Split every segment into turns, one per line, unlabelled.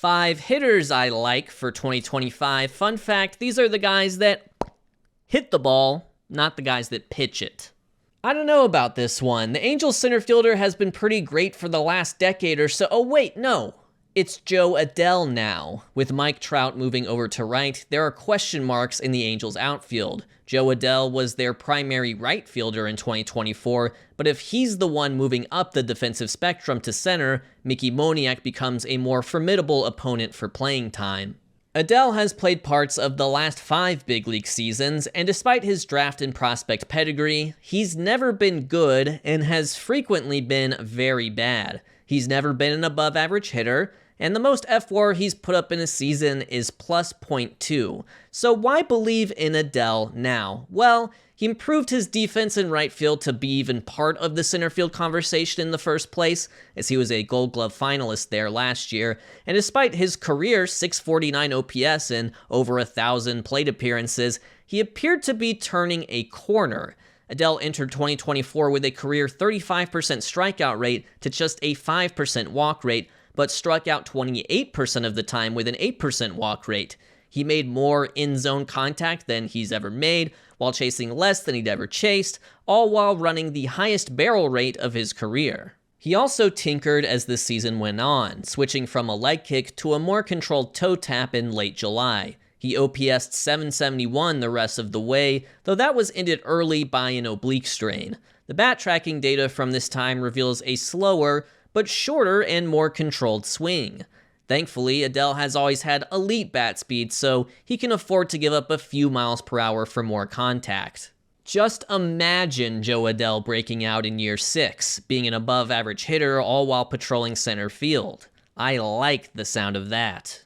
5 hitters I like for 2025. Fun fact, these are the guys that hit the ball, not the guys that pitch it. I don't know about this one. The Angels center fielder has been pretty great for the last decade or so. Oh wait, no. It's Jo Adell now. With Mike Trout moving over to right, there are question marks in the Angels outfield. Jo Adell was their primary right fielder in 2024, but if he's the one moving up the defensive spectrum to center, Mickey Moniak becomes a more formidable opponent for playing time. Adell has played parts of the last 5 big league seasons, and despite his draft and prospect pedigree, he's never been good and has frequently been very bad. He's never been an above-average hitter, and the most FWAR he's put up in a season is plus .2. So why believe in Adell now? Well, he improved his defense in right field to be even part of the center field conversation in the first place, as he was a Gold Glove finalist there last year, and despite his career .649 OPS and over 1,000 plate appearances, he appeared to be turning a corner. Adell entered 2024 with a career 35% strikeout rate to just a 5% walk rate, but struck out 28% of the time with an 8% walk rate. He made more in-zone contact than he's ever made, while chasing less than he'd ever chased, all while running the highest barrel rate of his career. He also tinkered as the season went on, switching from a leg kick to a more controlled toe tap in late July. He OPS'd .771 the rest of the way, though that was ended early by an oblique strain. The bat tracking data from this time reveals a slower, but shorter and more controlled swing. Thankfully, Adell has always had elite bat speed, so he can afford to give up a few miles per hour for more contact. Just imagine Jo Adell breaking out in year 6, being an above-average hitter all while patrolling center field. I like the sound of that.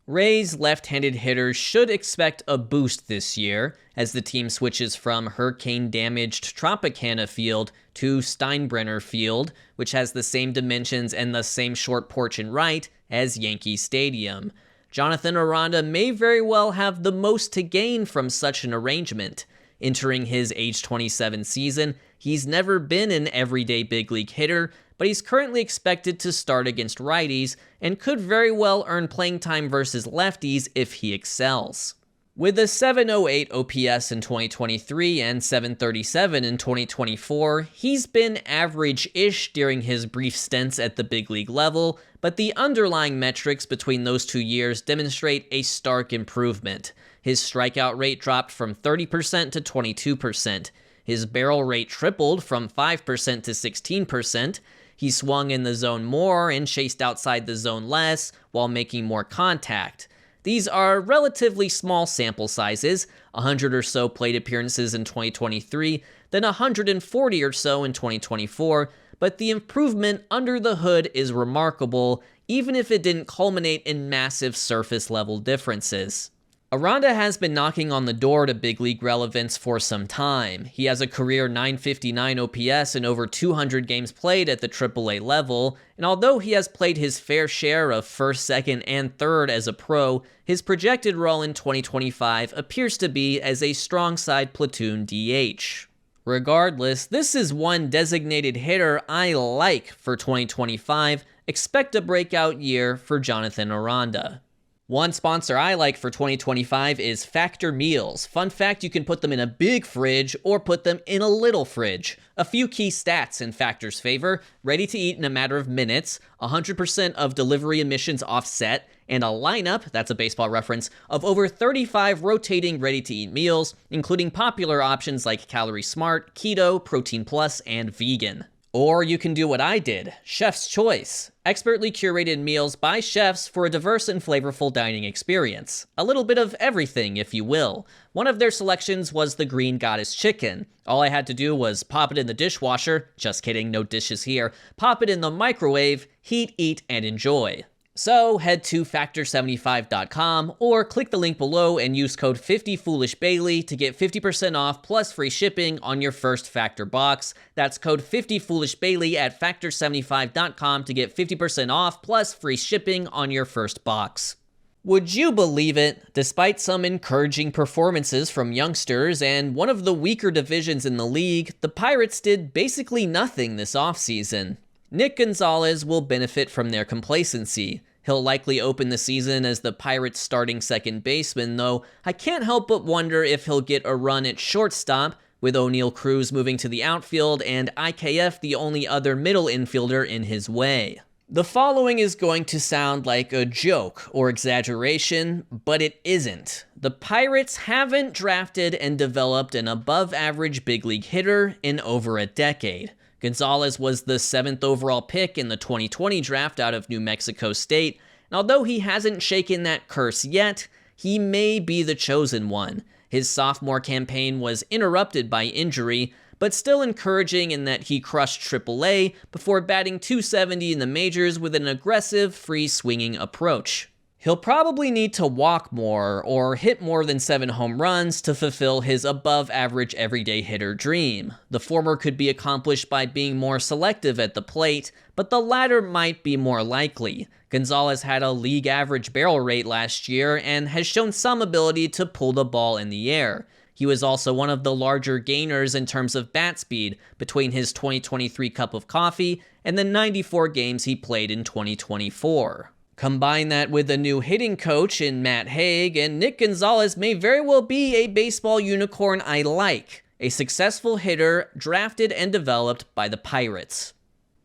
Rays left-handed hitters should expect a boost this year, as the team switches from hurricane-damaged Tropicana Field to Steinbrenner Field, which has the same dimensions and the same short porch in right as Yankee Stadium. Jonathan Aranda may very well have the most to gain from such an arrangement. Entering his age 27 season, he's never been an everyday big league hitter, but he's currently expected to start against righties and could very well earn playing time versus lefties if he excels. With a .708 OPS in 2023 and .737 in 2024, he's been average-ish during his brief stints at the big league level, but the underlying metrics between those 2 years demonstrate a stark improvement. His strikeout rate dropped from 30% to 22%. His barrel rate tripled from 5% to 16%. He swung in the zone more and chased outside the zone less while making more contact. These are relatively small sample sizes, 100 or so plate appearances in 2023, then 140 or so in 2024, but the improvement under the hood is remarkable, even if it didn't culminate in massive surface level differences. Aranda has been knocking on the door to big league relevance for some time. He has a career .959 OPS and over 200 games played at the AAA level, and although he has played his fair share of first, second, and third as a pro, his projected role in 2025 appears to be as a strong side platoon DH. Regardless, this is one designated hitter I like for 2025. Expect a breakout year for Jonathan Aranda. One sponsor I like for 2025 is Factor Meals. Fun fact, you can put them in a big fridge or put them in a little fridge. A few key stats in Factor's favor: ready to eat in a matter of minutes, 100% of delivery emissions offset, and a lineup, that's a baseball reference, of over 35 rotating ready-to-eat meals, including popular options like Calorie Smart, Keto, Protein Plus, and Vegan. Or you can do what I did, Chef's Choice. Expertly curated meals by chefs for a diverse and flavorful dining experience. A little bit of everything, if you will. One of their selections was the Green Goddess chicken. All I had to do was pop it in the dishwasher, just kidding, no dishes here, pop it in the microwave, heat, eat, and enjoy. So head to factor75.com or click the link below and use code 50FoolishBailey to get 50% off plus free shipping on your first Factor box. That's code 50FoolishBailey at factor75.com to get 50% off plus free shipping on your first box. Would you believe it? Despite some encouraging performances from youngsters and one of the weaker divisions in the league, the Pirates did basically nothing this offseason. Nick Gonzalez will benefit from their complacency. He'll likely open the season as the Pirates' starting second baseman, though I can't help but wonder if he'll get a run at shortstop, with O'Neal Cruz moving to the outfield and IKF the only other middle infielder in his way. The following is going to sound like a joke or exaggeration, but it isn't. The Pirates haven't drafted and developed an above-average big league hitter in over a decade. Gonzalez was the 7th overall pick in the 2020 draft out of New Mexico State, and although he hasn't shaken that curse yet, he may be the chosen one. His sophomore campaign was interrupted by injury, but still encouraging in that he crushed AAA before batting .270 in the majors with an aggressive, free-swinging approach. He'll probably need to walk more or hit more than 7 home runs to fulfill his above-average everyday hitter dream. The former could be accomplished by being more selective at the plate, but the latter might be more likely. Gonzalez had a league average barrel rate last year and has shown some ability to pull the ball in the air. He was also one of the larger gainers in terms of bat speed between his 2023 cup of coffee and the 94 games he played in 2024. Combine that with a new hitting coach in Matt Haig, and Nick Gonzalez may very well be a baseball unicorn I like, a successful hitter drafted and developed by the Pirates.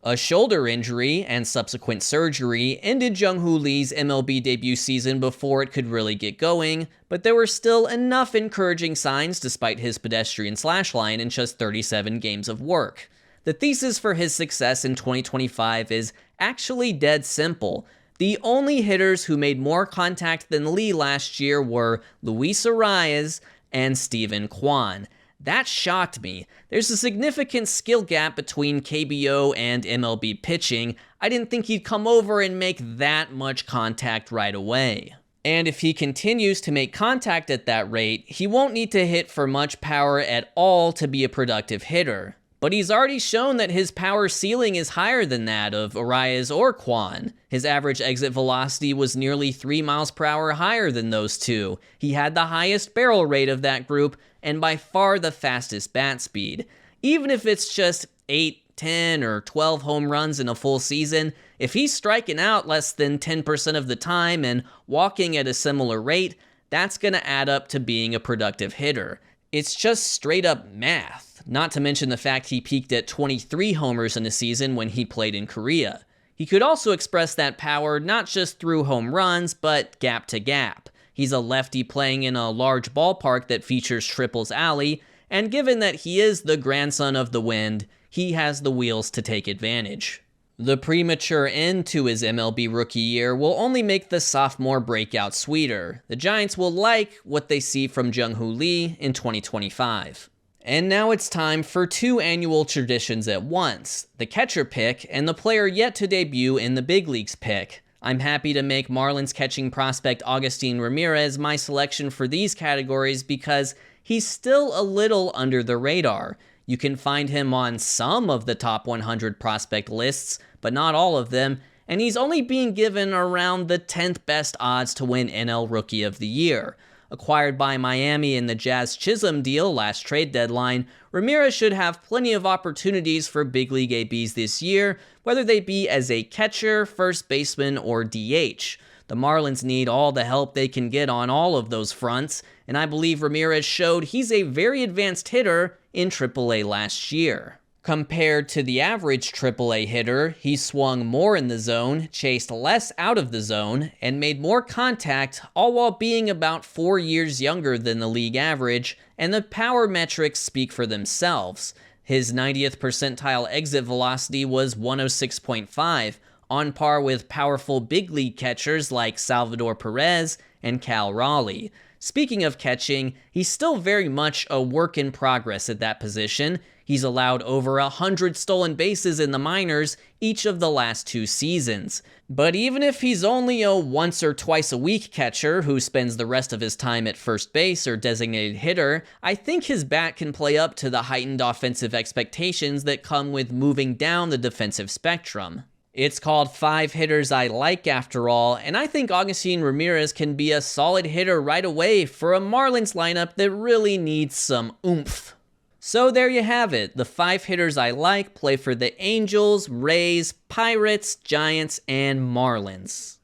A shoulder injury and subsequent surgery ended Jung-Hoo Lee's MLB debut season before it could really get going, but there were still enough encouraging signs despite his pedestrian slash line in just 37 games of work. The thesis for his success in 2025 is actually dead simple. The only hitters who made more contact than Lee last year were Luis Arraez and Steven Kwan. That shocked me. There's a significant skill gap between KBO and MLB pitching. I didn't think he'd come over and make that much contact right away. And if he continues to make contact at that rate, he won't need to hit for much power at all to be a productive hitter. But he's already shown that his power ceiling is higher than that of Arraez or Kwan. His average exit velocity was nearly 3 miles per hour higher than those two. He had the highest barrel rate of that group and by far the fastest bat speed. Even if it's just 8, 10, or 12 home runs in a full season, if he's striking out less than 10% of the time and walking at a similar rate, that's going to add up to being a productive hitter. It's just straight up math. Not to mention the fact he peaked at 23 homers in a season when he played in Korea. He could also express that power not just through home runs, but gap to gap. He's a lefty playing in a large ballpark that features Triples Alley, and given that he is the grandson of the Wind, he has the wheels to take advantage. The premature end to his MLB rookie year will only make the sophomore breakout sweeter. The Giants will like what they see from Jung-Hoo Lee in 2025. And now it's time for 2 annual traditions at once, the catcher pick and the player yet to debut in the big leagues pick. I'm happy to make Marlins catching prospect Agustin Ramirez my selection for these categories because he's still a little under the radar. You can find him on some of the top 100 prospect lists, but not all of them, and he's only being given around the 10th best odds to win NL Rookie of the Year. Acquired by Miami in the Jazz Chisholm deal last trade deadline, Ramirez should have plenty of opportunities for big league ABs this year, whether they be as a catcher, first baseman, or DH. The Marlins need all the help they can get on all of those fronts, and I believe Ramirez showed he's a very advanced hitter in AAA last year. Compared to the average AAA hitter, he swung more in the zone, chased less out of the zone, and made more contact, all while being about 4 years younger than the league average, and the power metrics speak for themselves. His 90th percentile exit velocity was 106.5, on par with powerful big league catchers like Salvador Perez and Cal Raleigh. Speaking of catching, he's still very much a work in progress at that position. He's allowed over 100 stolen bases in the minors each of the last 2 seasons. But even if he's only a once or twice a week catcher who spends the rest of his time at first base or designated hitter, I think his bat can play up to the heightened offensive expectations that come with moving down the defensive spectrum. It's called 5 hitters I like after all, and I think Agustin Ramirez can be a solid hitter right away for a Marlins lineup that really needs some oomph. So there you have it. The 5 hitters I like play for the Angels, Rays, Pirates, Giants, and Marlins.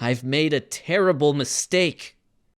I've made a terrible mistake.